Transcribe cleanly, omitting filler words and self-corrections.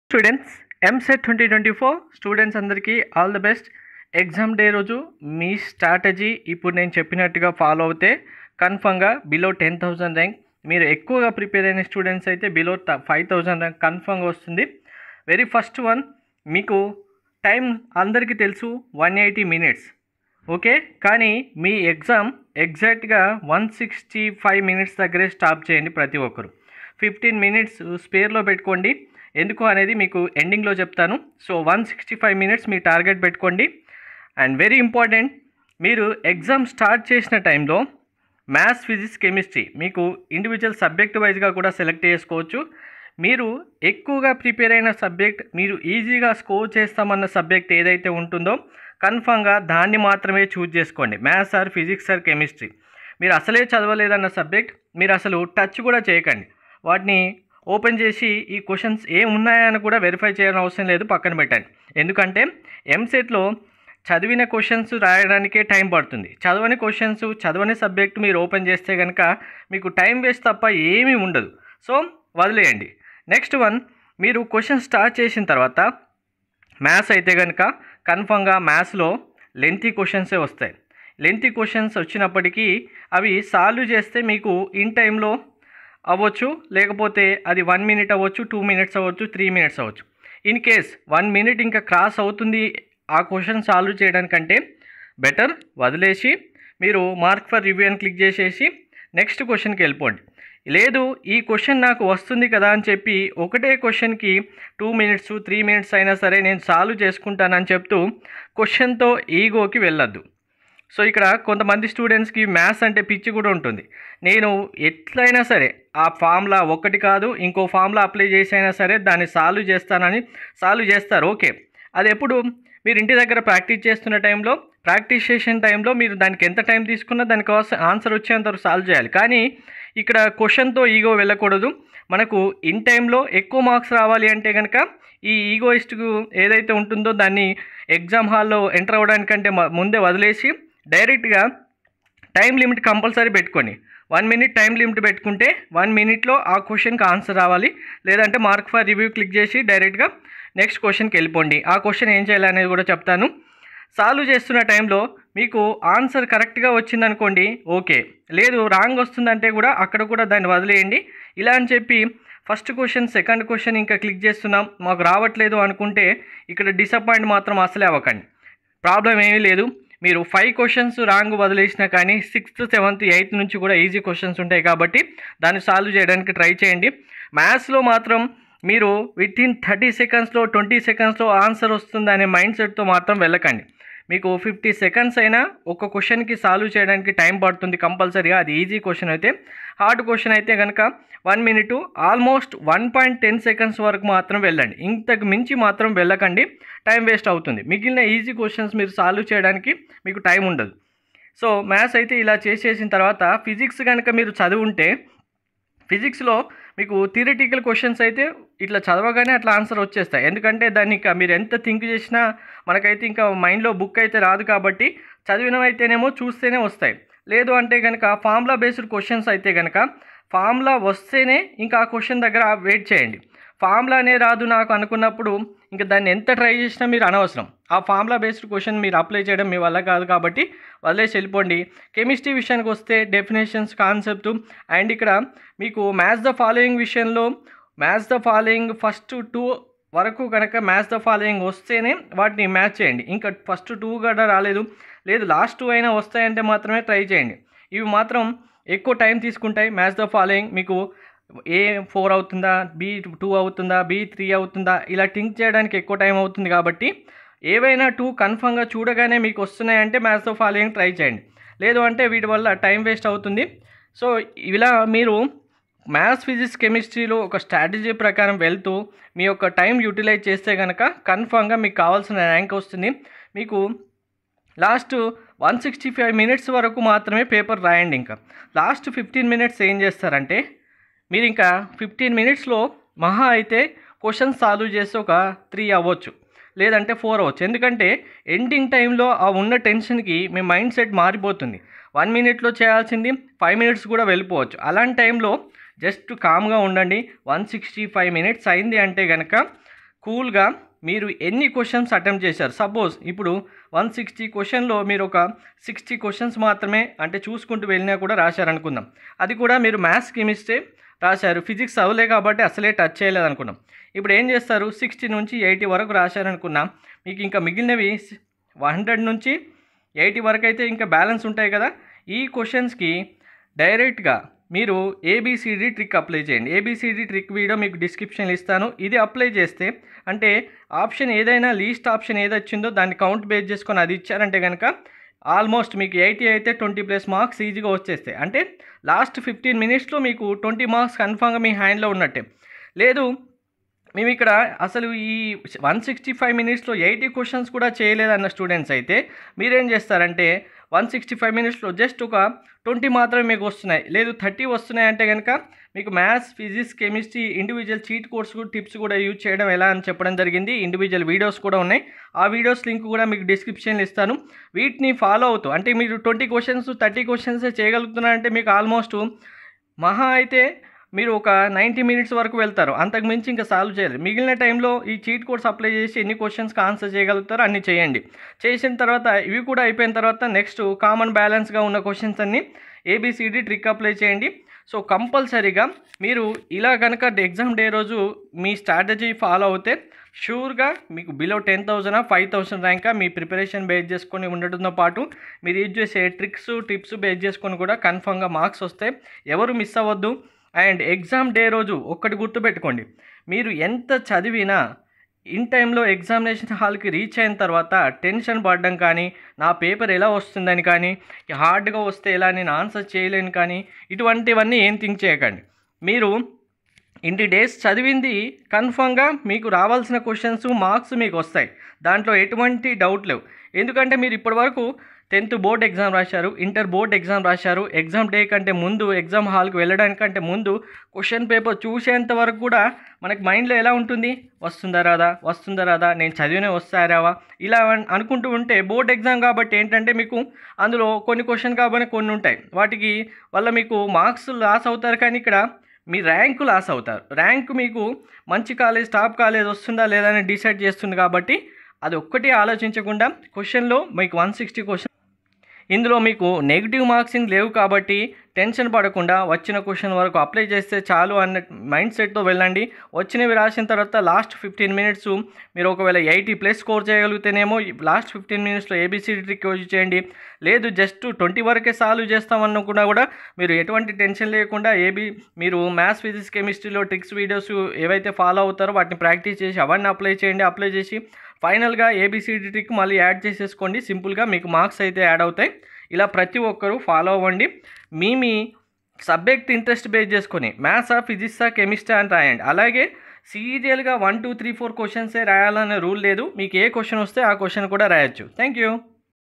Students EAMCET 2024 students అందరికీ all the best. Exam day రోజు మీ strategy ఇప్పుడు నేను చెప్పినట్టుగా ఫాలో అవుతే కన్ఫర్మ్గా బిలో 10,000 ర్యాంక్, మీరు ఎక్కువగా ప్రిపేర్ అయిన స్టూడెంట్స్ అయితే బిలో 5,000 ర్యాంక్ కన్ఫర్మ్గా వస్తుంది. వెరీ ఫస్ట్ వన్, మీకు టైం అందరికీ తెలుసు 180 మినిట్స్, ఓకే. కానీ మీ ఎగ్జామ్ ఎగ్జాక్ట్గా 165 మినిట్స్ దగ్గరే స్టాప్ చేయండి. ప్రతి ఒక్కరు 15 మినిట్స్ స్పేర్లో పెట్టుకోండి. ఎందుకు అనేది మీకు ఎండింగ్లో చెప్తాను. సో 165 మినిట్స్ మీ టార్గెట్ పెట్టుకోండి. అండ్ వెరీ ఇంపార్టెంట్, మీరు ఎగ్జామ్ స్టార్ట్ చేసిన టైంలో మ్యాథ్స్, ఫిజిక్స్, కెమిస్ట్రీ మీకు ఇండివిజువల్ సబ్జెక్ట్ వైజ్గా కూడా సెలెక్ట్ చేసుకోవచ్చు. మీరు ఎక్కువగా ప్రిపేర్ అయిన సబ్జెక్ట్, మీరు ఈజీగా స్కోర్ చేస్తామన్న సబ్జెక్ట్ ఏదైతే ఉంటుందో కన్ఫామ్గా దాన్ని మాత్రమే చూజ్ చేసుకోండి. Maths or physics or chemistry మీరు అసలే చదవలేదన్న సబ్జెక్ట్ మీరు అసలు టచ్ కూడా చేయకండి. వాటిని ఓపెన్ చేసి ఈ క్వశ్చన్స్ ఏమున్నాయని కూడా వెరిఫై చేయడం అవసరం లేదు, పక్కన పెట్టండి. ఎందుకంటే ఎంసెట్లో చదివిన క్వశ్చన్స్ రాయడానికే టైం పడుతుంది. చదవని క్వశ్చన్స్, చదవని సబ్జెక్ట్ మీరు ఓపెన్ చేస్తే కనుక మీకు టైం వేస్ట్ తప్ప ఏమీ ఉండదు. సో వదిలేయండి. నెక్స్ట్ వన్, మీరు క్వశ్చన్ స్టార్ట్ చేసిన తర్వాత మ్యాథ్స్ అయితే కనుక కన్ఫర్మ్గా మ్యాథ్స్లో లెంతీ క్వశ్చన్సే వస్తాయి. లెంతీ క్వశ్చన్స్ వచ్చినప్పటికీ అవి సాల్వ్ చేస్తే మీకు ఇన్ టైంలో అవ్వచ్చు, లేకపోతే అది 1 మినిట్ అవ్వచ్చు, 2 మినిట్స్ అవ్వచ్చు, 3 మినిట్స్ అవ్వచ్చు. ఇన్ కేస్ 1 మినిట్ ఇంకా క్రాస్ అవుతుంది ఆ క్వశ్చన్ సాల్వ్ చేయడానికంటే బెటర్ వదిలేసి మీరు మార్క్ ఫర్ రివ్యూ అని క్లిక్ చేసేసి నెక్స్ట్ క్వశ్చన్కి వెళ్ళిపోండి. లేదు ఈ క్వశ్చన్ నాకు వస్తుంది కదా అని చెప్పి ఒకటే క్వశ్చన్కి 2 మినిట్స్ 3 మినిట్స్ అయినా సరే నేను సాల్వ్ చేసుకుంటానని చెప్తూ క్వశ్చన్తో ఈగోకి వెళ్ళొద్దు. సో ఇక్కడ కొంతమంది స్టూడెంట్స్కి మ్యాథ్స్ అంటే పిచ్చి కూడా ఉంటుంది. నేను ఎట్లయినా సరే ఆ ఫార్ములా ఒకటి కాదు ఇంకో ఫార్ములా అప్లై చేసైనా సరే దాన్ని సాల్వ్ చేస్తానని సాల్వ్ చేస్తారు. ఓకే, అది ఎప్పుడు మీరు ఇంటి దగ్గర ప్రాక్టీస్ చేస్తున్న టైంలో, ప్రాక్టీస్ చేసిన టైంలో మీరు దానికి ఎంత టైం తీసుకున్నా దానికి ఆన్సర్ వచ్చేంతవరకు సాల్వ్ చేయాలి. కానీ ఇక్కడ క్వశ్చన్తో ఈగో వెళ్ళకూడదు. మనకు ఇన్ టైంలో ఎక్కువ మార్క్స్ రావాలి అంటే కనుక ఈ ఈగోయిస్ట్కు ఏదైతే ఉంటుందో దాన్ని ఎగ్జామ్ హాల్లో ఎంటర్ అవ్వడానికంటే ముందే వదిలేసి డైరెక్ట్గా టైం లిమిట్ కంపల్సరీ పెట్టుకోండి. 1 మినిట్ టైం లిమిట్ పెట్టుకుంటే 1 మినిట్లో ఆ క్వశ్చన్కి ఆన్సర్ రావాలి. లేదంటే మార్క్ ఫర్ రివ్యూ క్లిక్ చేసి డైరెక్ట్గా నెక్స్ట్ క్వశ్చన్కి వెళ్ళిపోండి. ఆ క్వశ్చన్ ఏం చేయాలి అనేది కూడా చెప్తాను. సాల్వ్ చేస్తున్న టైంలో మీకు ఆన్సర్ కరెక్ట్గా వచ్చిందనుకోండి, ఓకే. లేదు రాంగ్ వస్తుందంటే కూడా అక్కడ కూడా దాన్ని వదిలేయండి. ఇలా అని చెప్పి ఫస్ట్ క్వశ్చన్, సెకండ్ క్వశ్చన్ ఇంకా క్లిక్ చేస్తున్నాం మాకు రావట్లేదు అనుకుంటే ఇక్కడ డిసప్పాయింట్ మాత్రం అసలే అవ్వకండి. ప్రాబ్లం ఏమీ లేదు. మీరు 5 క్వశ్చన్స్ రాంగ్ వదిలేసినా కానీ 6th 7th 8th నుంచి కూడా ఈజీ క్వశ్చన్స్ ఉంటాయి కాబట్టి దాన్ని సాల్వ్ చేయడానికి ట్రై చేయండి. మ్యాథ్స్లో మాత్రం మీరు వితిన్ 30 సెకండ్స్లో 20 సెకండ్స్లో ఆన్సర్ వస్తుంది అనే మైండ్ సెట్తో మాత్రం వెళ్ళకండి. మీకు 50 సెకండ్స్ అయినా ఒక క్వశ్చన్కి సాల్వ్ చేయడానికి టైం పడుతుంది కంపల్సరీగా. అది ఈజీ క్వశ్చన్ అయితే. హార్డ్ క్వశ్చన్ అయితే కనుక 1 మినిట్ ఆల్మోస్ట్ 1.10 సెకండ్స్ వరకు మాత్రం వెళ్ళండి. ఇంతకు మించి మాత్రం వెళ్ళకండి, టైం వేస్ట్ అవుతుంది. మిగిలిన ఈజీ క్వశ్చన్స్ మీరు సాల్వ్ చేయడానికి మీకు టైం ఉండదు. సో మ్యాథ్స్ అయితే ఇలా చేసేసిన తర్వాత ఫిజిక్స్ కనుక మీరు చదివుంటే ఫిజిక్స్లో మీకు థియరిటికల్ క్వశ్చన్స్ అయితే ఇట్లా చదవగానే అట్లా ఆన్సర్ వచ్చేస్తాయి. ఎందుకంటే దాన్ని ఇంకా మీరు ఎంత థింక్ చేసినా మనకైతే ఇంకా మైండ్లో బుక్ అయితే రాదు కాబట్టి చదివినవైతేనేమో చూస్తేనే వస్తాయి. లేదు అంటే కనుక ఫార్ములా బేస్డ్ క్వశ్చన్స్ అయితే కనుక ఫార్ములా వస్తేనే ఇంకా ఆ క్వశ్చన్ దగ్గర వెయిట్ చేయండి. ఫార్ములానే రాదు నాకు అనుకున్నప్పుడు ఇంకా దాన్ని ఎంత ట్రై చేసినా మీరు అనవసరం. ఆ ఫార్ములా బేస్డ్ క్వశ్చన్ మీరు అప్లై చేయడం మీ వల్ల కాదు కాబట్టి వదిలేసి వెళ్ళిపోండి. కెమిస్ట్రీ విషయానికి వస్తే డెఫినేషన్స్, కాన్సెప్ట్ అండ్ ఇక్కడ మీకు మ్యాథ్స్ ద ఫాలోయింగ్ విషయంలో మ్యాథ్స్ ద ఫాలోయింగ్ ఫస్ట్ 2 వరకు కనుక మ్యాథ్స్ ద ఫాలోయింగ్ వస్తేనే వాటిని మ్యాచ్ చేయండి. ఇంకా ఫస్ట్ 2 కూడా రాలేదు, లేదు లాస్ట్ 2 అయినా వస్తాయంటే మాత్రమే ట్రై చేయండి. ఇవి మాత్రం ఎక్కువ టైం తీసుకుంటాయి. మ్యాథ్స్ ద ఫాలోయింగ్ మీకు A4 అవుతుందా, B2 అవుతుందా, B3 అవుతుందా ఇలా థింక్ చేయడానికి ఎక్కువ టైం అవుతుంది కాబట్టి ఏవైనా 2 కన్ఫర్మ్గా చూడగానే మీకు వస్తున్నాయంటే మ్యాథ్స్ ద ఫాలోయింగ్ ట్రై చేయండి. లేదు అంటే వీటి వల్ల టైం వేస్ట్ అవుతుంది. సో ఇలా మీరు మ్యాథ్స్, ఫిజిక్స్, కెమిస్ట్రీలో ఒక స్ట్రాటజీ ప్రకారం వెళ్తూ మీ యొక్క టైం యూటిలైజ్ చేస్తే కనుక కన్ఫర్మ్గా మీకు కావాల్సిన ర్యాంక్ వస్తుంది. మీకు లాస్ట్ 165 మినిట్స్ వరకు మాత్రమే పేపర్ రాయండి. ఇంకా లాస్ట్ 15 మినిట్స్ ఏం చేస్తారంటే మీరు ఇంకా 15 మినిట్స్లో మహా అయితే క్వశ్చన్ సాల్వ్ చేసి ఒక 3 అవ్వచ్చు, లేదంటే 4 అవ్వచ్చు. ఎందుకంటే ఎండింగ్ టైంలో ఆ ఉన్న టెన్షన్కి మీ మైండ్ సెట్ మారిపోతుంది. 1 మినిట్లో చేయాల్సింది 5 మినిట్స్ కూడా వెళ్ళిపోవచ్చు. అలాంటి టైంలో జస్ట్ కామ్గా ఉండండి. 165 మినిట్స్ అయింది అంటే కనుక కూల్గా మీరు ఎన్ని క్వశ్చన్స్ అటెంప్ట్ చేశారు. సపోజ్ ఇప్పుడు 160 క్వశ్చన్లో మీరు ఒక 60 క్వశ్చన్స్ మాత్రమే అంటే చూసుకుంటూ వెళ్ళినా కూడా రాశారనుకుందాం. అది కూడా మీరు మ్యాథ్స్ కెమిస్ట్రీ రాశారు, ఫిజిక్స్ అవ్వలే కాబట్టి అసలే టచ్ చేయలేదు అనుకున్నాం. ఇప్పుడు ఏం చేస్తారు, 60 నుంచి 80 వరకు రాశారనుకున్నాం. మీకు ఇంకా మిగిలినవి 100 నుంచి 80 వరకు అయితే ఇంకా బ్యాలెన్స్ ఉంటాయి కదా. ఈ క్వశ్చన్స్కి డైరెక్ట్గా మీరు ఏబిసిడి ట్రిక్ అప్లై చేయండి. ఏబిసిడి ట్రిక్ వీడియో మీకు డిస్క్రిప్షన్లో ఇస్తాను. ఇది అప్లై చేస్తే అంటే ఆప్షన్ ఏదైనా లీస్ట్ ఆప్షన్ ఏది వచ్చిందో దాన్ని కౌంట్ బేస్ చేసుకొని అది ఇచ్చారంటే కనుక ఆల్మోస్ట్ మీకు 80 అయితే 20+ మార్క్స్ ఈజీగా వచ్చేస్తాయి. అంటే లాస్ట్ 15 మినిట్స్లో మీకు 20 మార్క్స్ కన్ఫామ్గా మీ హ్యాండ్లో ఉన్నట్టే. లేదు మేము ఇక్కడ అసలు ఈ 165 మినిట్స్లో 80 క్వశ్చన్స్ కూడా చేయలేదన్న స్టూడెంట్స్ అయితే మీరేం చేస్తారంటే 165 మినిట్స్లో జస్ట్ ఒక 20 మాత్రమే మీకు వస్తున్నాయి, లేదు 30 వస్తున్నాయి అంటే కనుక మీకు maths, physics, chemistry individual cheat codes tips కూడా యూజ్ చేయడం ఎలా అని చెప్పడం జరిగింది. ఇండివిజువల్ వీడియోస్ కూడా ఉన్నాయి. ఆ వీడియోస్ లింక్ కూడా మీకు డిస్క్రిప్షన్లో ఇస్తాను. వీటిని ఫాలో అవుతూ అంటే మీరు 20 క్వశ్చన్స్ 30 క్వశ్చన్సే చేయగలుగుతున్నారంటే మీకు ఆల్మోస్ట్ మహా అయితే మీరు ఒక 90 మినిట్స్ వరకు వెళ్తారు, అంతకు మించి ఇంకా సాల్వ్ చేయలేదు. మిగిలిన టైంలో ఈ చీట్ కోడ్స్ అప్లై చేసి ఎన్ని క్వశ్చన్స్కి ఆన్సర్ చేయగలుగుతారో అన్ని చేయండి. చేసిన తర్వాత ఇవి కూడా అయిపోయిన తర్వాత నెక్స్ట్ కామన్ బ్యాలెన్స్గా ఉన్న క్వశ్చన్స్ అన్ని ఏబిసిడి ట్రిక్ అప్లై చేయండి. సో కంపల్సరీగా మీరు ఇలా కనుక ఎగ్జామ్ డే రోజు మీ స్ట్రాటజీ ఫాలో అవుతే షూర్గా మీకు బిలో 10,000 5,000 ర్యాంక్ మీ ప్రిపరేషన్ బేస్ చేసుకొని ఉండటంతో పాటు మీరు యూజ్ చేసే ట్రిక్స్ టిప్స్ బేస్ చేసుకొని కూడా కన్ఫామ్గా మార్క్స్ వస్తాయి. ఎవరు మిస్ అవ్వద్దు. అండ్ ఎగ్జామ్ డే రోజు ఒక్కటి గుర్తుపెట్టుకోండి, మీరు ఎంత చదివినా ఇన్ టైంలో ఎగ్జామినేషన్ హాల్కి రీచ్ అయిన తర్వాత టెన్షన్ పడడం కానీ, నా పేపర్ ఎలా వస్తుందని కానీ, హార్డ్గా వస్తే ఎలా నేను ఆన్సర్ చేయలేను కానీ ఇటువంటివన్నీ ఏం థింక్ చేయకండి. మీరు ఇన్ని డేస్ చదివింది కన్ఫామ్గా మీకు రావాల్సిన క్వశ్చన్స్ మార్క్స్ మీకు వస్తాయి, దాంట్లో ఎటువంటి డౌట్ లేవు. ఎందుకంటే మీరు ఇప్పటివరకు 10th బోర్డ్ ఎగ్జామ్ రాశారు, ఇంటర్ బోర్డ్ ఎగ్జామ్ రాశారు. ఎగ్జామ్ డే కంటే ముందు ఎగ్జామ్ హాల్కి వెళ్ళడానికంటే ముందు క్వశ్చన్ పేపర్ చూసేంత వరకు కూడా మనకి మైండ్లో ఎలా ఉంటుంది, వస్తుందా రాదా, నేను చదివినే వస్తారావా, ఇలా అనుకుంటూ ఉంటే బోర్డ్ ఎగ్జామ్ కాబట్టి ఏంటంటే మీకు అందులో కొన్ని క్వశ్చన్ కాబట్టి కొన్ని ఉంటాయి, వాటికి వల్ల మీకు మార్క్స్ లాస్ అవుతారు. కానీ ఇక్కడ మీ ర్యాంకు లాస్ అవుతారు. ర్యాంకు మీకు మంచి కాలేజ్ టాప్ కాలేజ్ వస్తుందా లేదా అని డిసైడ్ చేస్తుంది. కాబట్టి అది ఒక్కటి ఆలోచించకుండా క్వశ్చన్లో మీకు 160 క్వశ్చన్, ఇందులో మీకు నెగిటివ్ మార్క్సింగ్ లేవు కాబట్టి టెన్షన్ పడకుండా వచ్చిన క్వశ్చన్ వరకు అప్లై చేస్తే చాలు అన్న మైండ్ సెట్తో వెళ్ళండి. వచ్చినవి రాసిన తర్వాత లాస్ట్ 15 మినిట్స్ మీరు ఒకవేళ 80+ స్కోర్ చేయగలిగితేనేమో లాస్ట్ 15 మినిట్స్లో ఏబిసిడి ట్రిక్ యూజ్ చేయండి. లేదు జస్ట్ 20 వరకే సాల్వ్ చేస్తామనుకున్నా కూడా మీరు ఎటువంటి టెన్షన్ లేకుండా మీరు మ్యాథ్స్, ఫిజిక్స్, కెమిస్ట్రీలో ట్రిక్స్ వీడియోస్ ఏవైతే ఫాలో అవుతారో వాటిని ప్రాక్టీస్ చేసి అవన్నీ అప్లై చేయండి. అప్లై చేసి ఫైనల్గా ఏబిసిడి ట్రిక్ మళ్ళీ యాడ్ చేసేసుకోండి. సింపుల్గా మీకు మార్క్స్ అయితే యాడ్ అవుతాయి. ఇలా ప్రతి ఒక్కరూ ఫాలో అవ్వండి. మీ సబ్జెక్ట్ ఇంట్రెస్ట్ బేస్ చేసుకొని మ్యాథ్సా, ఫిజిక్సా, కెమిస్ట్రీ అని రాయండి. అలాగే సీరియల్గా 1 2 3 4 క్వశ్చన్సే రాయాలనే రూల్ లేదు. మీకు ఏ క్వశ్చన్ వస్తే ఆ క్వశ్చన్ కూడా రాయొచ్చు. Thank you.